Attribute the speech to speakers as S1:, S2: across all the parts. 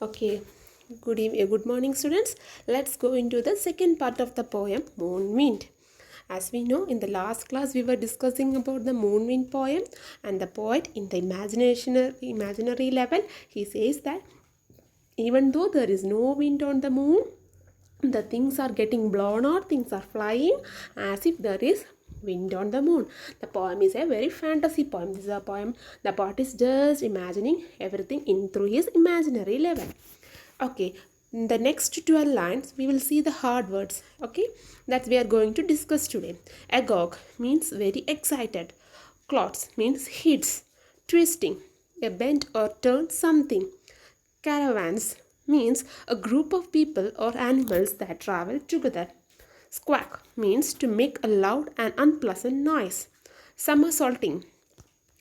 S1: Okay, good morning, students. Let's go into the second part of the poem, Moon Wind. As we know, in the last class, we were discussing about the Moon Wind poem, and the poet, in the imaginary level, he says that even though there is no wind on the moon, the things are getting blown out, things are flying as if there is wind on the moon. The poem is a very fantasy poem. This is a poem the poet is just imagining everything in through his imaginary level. Okay, in the next 12 lines we will see the hard words. Okay, that we are going to discuss today. Agog means very excited. Clots means hits, twisting, a bend or turn something. Caravans means a group of people or animals that travel together. Squawk means to make a loud and unpleasant noise. Somersaulting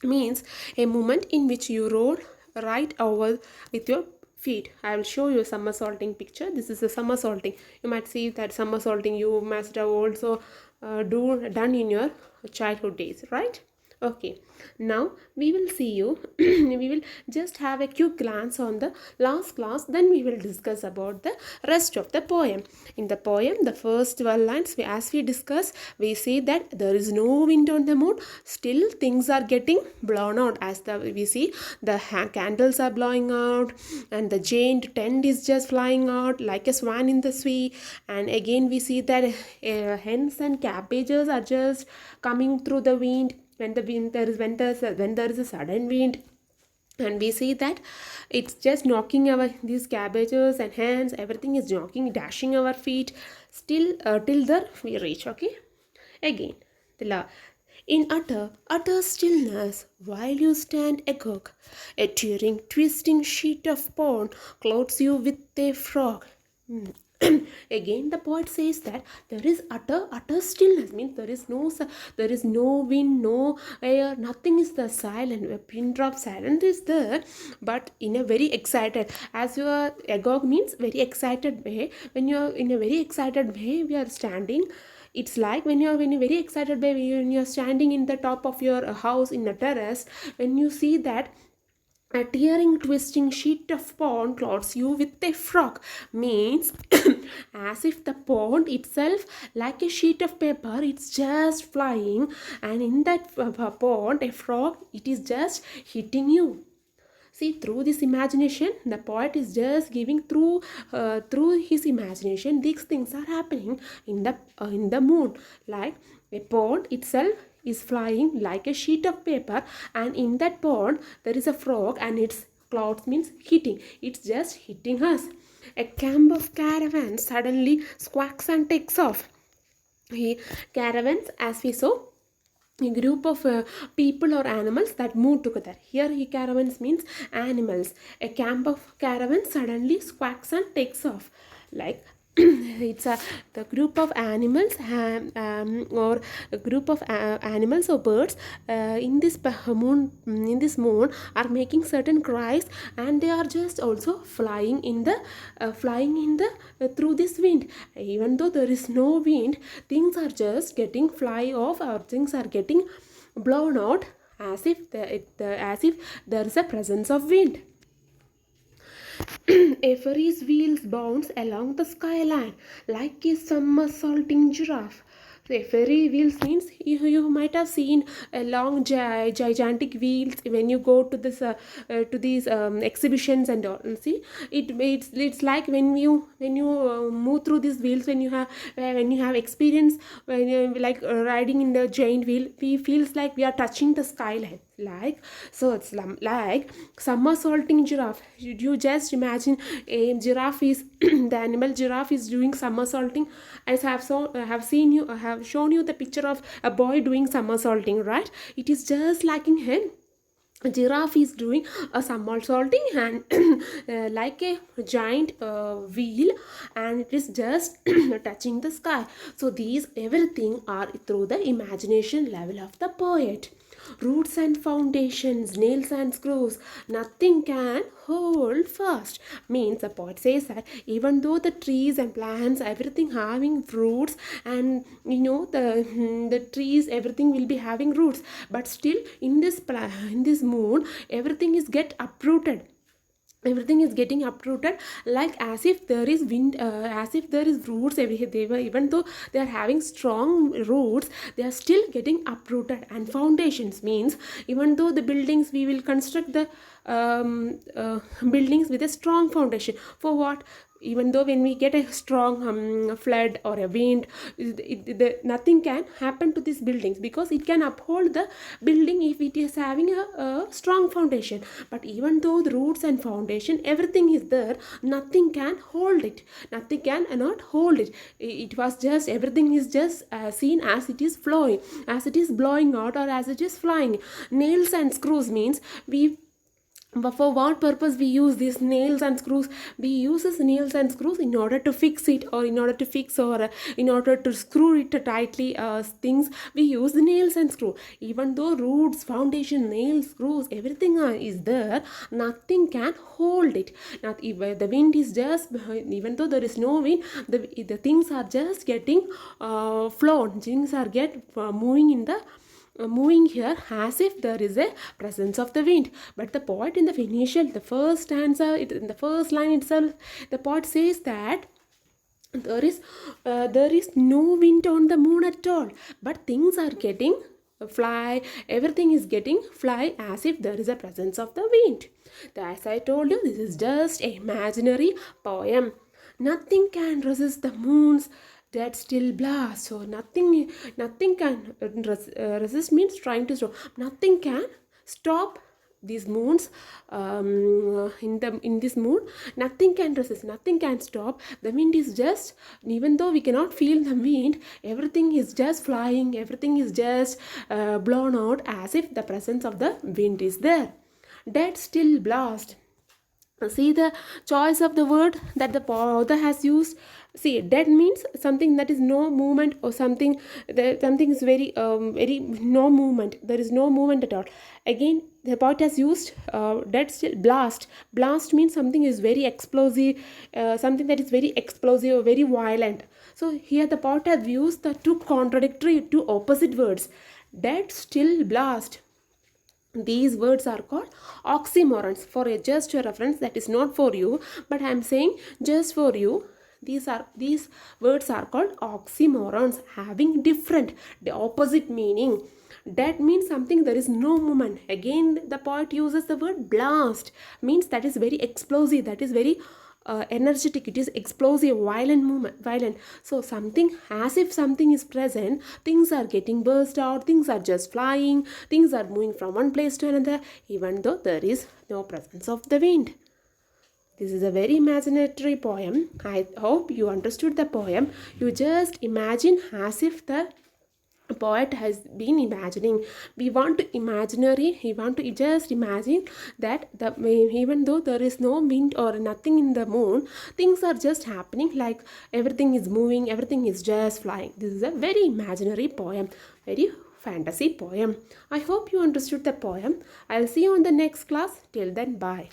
S1: means a movement in which you roll right over with your feet. I will show you a somersaulting picture. This is a somersaulting. You might see that somersaulting you must have also done in your childhood days, right? Okay, now we will see you. We will just have a quick glance on the last class, then we will discuss about the rest of the poem. In the poem, the first 12 lines, as we discuss, we see that there is no wind on the moon, still things are getting blown out. As we see the candles are blowing out, and the giant tent is just flying out like a swan in the sea. And again we see that hens and cabbages are just coming through the wind. When there is a sudden wind, and we see that it's just knocking our these cabbages and hands, everything is knocking, dashing our feet, still till there we reach. Okay, again in utter stillness, while you stand agog, a tearing twisting sheet of pond clothes you with a frog. Again the poet says that there is utter stillness, means there is no wind, no air, nothing is the silent, a pin drop silence is there. But in a very excited, as your agog means very excited way, when you are in a very excited way we are standing, it's like when you're very excited by when you're standing in the top of your house in a terrace, when you see that a tearing twisting sheet of pond clothes you with a frog, means as if the pond itself, like a sheet of paper, it's just flying, and in that pond a frog, it is just hitting you. See, through this imagination, the poet is just giving through his imagination, these things are happening in the moon, like a pond itself is flying like a sheet of paper, and in that pond there is a frog, and its clouds means hitting, it's just hitting us. A camp of caravans suddenly squawks and takes off. Caravans, as we saw, a group of people or animals that move together. Here caravans means animals. A camp of caravans suddenly squawks and takes off, like it's the group of animals, or a group of animals or birds in this moon are making certain cries, and they are just also flying in the through this wind. Even though there is no wind, things are just getting fly off, or things are getting blown out, as if as if there is a presence of wind. A ferry's wheels bounce along the skyline like a somersaulting giraffe. So a ferry wheels means you might have seen a long gigantic wheels when you go to this to these exhibitions and all. See, it's like when you move through these wheels, when you have experience, when you like riding in the giant wheel, we feels like we are touching the skyline, like so it's like somersaulting giraffe. You just imagine a giraffe is the animal giraffe is doing somersaulting. I have shown you the picture of a boy doing somersaulting, right? It is just lacking him. A giraffe is doing a somersaulting, and like a giant wheel, and it is just touching the sky. So these everything are through the imagination level of the poet. Roots and foundations, nails and screws, nothing can hold fast, means the poet says that even though the trees and plants, everything having roots, and the trees, everything will be having roots, but still in this moon everything is get uprooted. everything is getting uprooted, like as if there is wind, as if there is roots everywhere. They were, even though they are having strong roots, they are still getting uprooted. And foundations means, even though the buildings, we will construct the buildings with a strong foundation. For what? Even though when we get a strong flood or a wind, nothing can happen to these buildings, because it can uphold the building if it is having a strong foundation. But even though the roots and foundation, everything is there, nothing can hold it, nothing can not hold it. It was just, everything is just seen as it is flowing, as it is blowing out, or as it is flying. Nails and screws means, but for what purpose we use these nails and screws? We use nails and screws in order to fix it, or in order to fix, or in order to screw it tightly, things. We use the nails and screw. Even though roots, foundation, nails, screws, everything is there, nothing can hold it. Not if the wind is just, even though there is no wind, the things are just getting flown. Things are moving in the moving here, as if there is a presence of the wind. But the poet in the initial, the first stanza, in the first line itself, the poet says that there is no wind on the moon at all, but things are getting fly, everything is getting fly, as if there is a presence of the wind. As I told you, this is just an imaginary poem. Nothing can resist the moon's that still blast. So nothing can resist means trying to stop. Nothing can stop these moons, in this moon. Nothing can resist, nothing can stop. The wind is just, even though we cannot feel the wind, everything is just flying, everything is just blown out, as if the presence of the wind is there. Dead still blast. See the choice of the word that the author has used. See, dead means something that is no movement, or something that something is very no movement. There is no movement at all. Again, the poet has used dead still blast. Blast means something is very explosive, something that is very explosive or very violent. So here the poet has used the two contradictory, two opposite words. Dead still blast. These words are called oxymorons. For just a reference, that is not for you, but I am saying just for you. These words are called oxymorons, having different, the opposite meaning. Dead means something there is no movement. Again, the poet uses the word blast, means that is very explosive, that is very energetic, it is explosive, violent. So something, as if something is present, things are getting burst out, things are just flying, things are moving from one place to another, even though there is no presence of the wind. This is a very imaginatory poem. I hope you understood the poem. You just imagine as if the poet has been imagining. We want to just imagine that even though there is no wind or nothing in the moon, things are just happening, like everything is moving, everything is just flying. This is a very imaginary poem, very fantasy poem. I hope you understood the poem. I'll see you in the next class. Till then, bye.